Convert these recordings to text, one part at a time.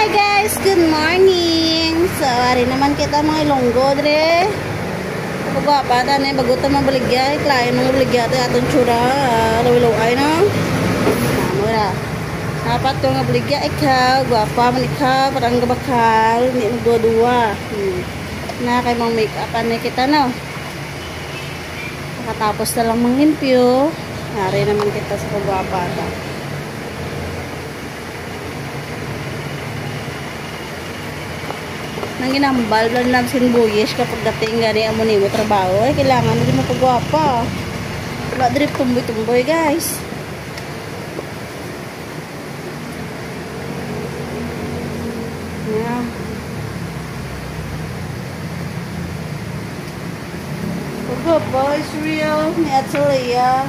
Hi guys, good morning. So, ari naman kita mga Ilonggo dre. Pagwapa ta na bago ta mabaligya, klain mga baligya ta aton tsura, lawi-laway no. Mura. Dapat ko nga baligya ikaw, gwapa man ikaw, parang gabakal, hindi magdua-dua. Na kay mang make-up na kita no. Nakatapos na lang mangimpyo. Ari naman kita sa pagwapa ta. Nang ginambal lang sinbuyes kapag dating gani amo nimo trabaho ay kailangan din mo pagwapa. Wala dire tumboy-tumboy guys. Yeah. Pagwapa is real ni Atsalia.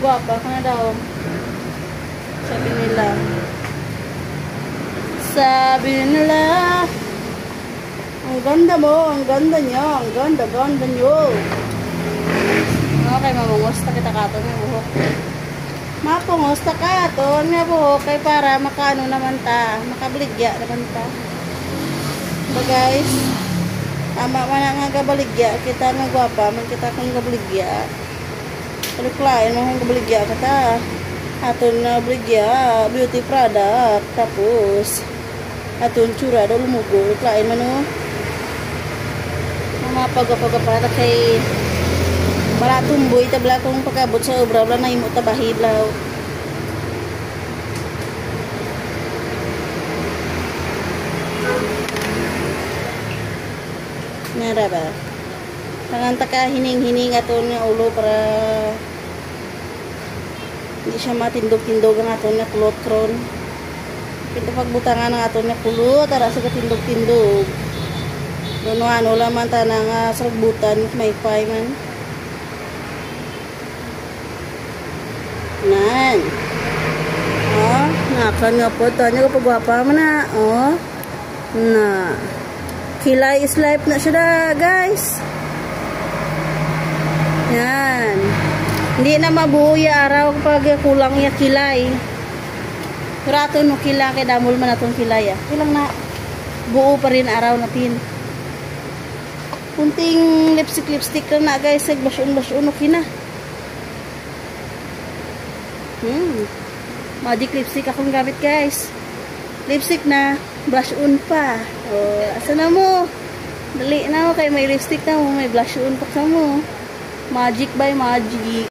Gwapa ka na daw. Sabi nila. Sabi nila, ang ganda mo, ang ganda niya, ang ganda niyo. Okay, mamungusta kita katon nga buhok. Mapungusta katon nga buhok kay para makaano naman ta, makabaligya naman ta. Ba guys, tama man nga gabaligya, kita nga gwapa, man kita kung gabaligya. Pero klain mo kung gabaligya kita. Aton na baligya, beauty product, tapos aton tsura daw lumugo, klain man o. Mga pagapagapata kay baratumboy, tabla kong pagkabot sa obra, wala na imo tabahidlaw. Nara ba? Tanganta ka hining-hining aton nga ulo para hindi siya matindog-tindog ang aton nga kulot kron. Ito pagbutangan ng aton nga kulot, tara sa katindog-tindog. Doon ano laman ta nga saragbutan, may pay man. Nan. Oh, nakan nga po. Tanya ko pagwapa man na. Oh. Na. Kilay is life na siya da, guys. Yan. Hindi na mabuo ya araw kapag kulang ya kilay. Purato no kilay kay damol man atong kilay ah. Ilang na buo pa rin araw natin. Kunting lipstick lang na guys, blush-on okay na. Magic lipstick akong gamit guys. Lipstick na, blush on pa. Oh, asa na mo? Dali na kay may lipstick na mo, may blush on pa ka mo. Magic by Magic.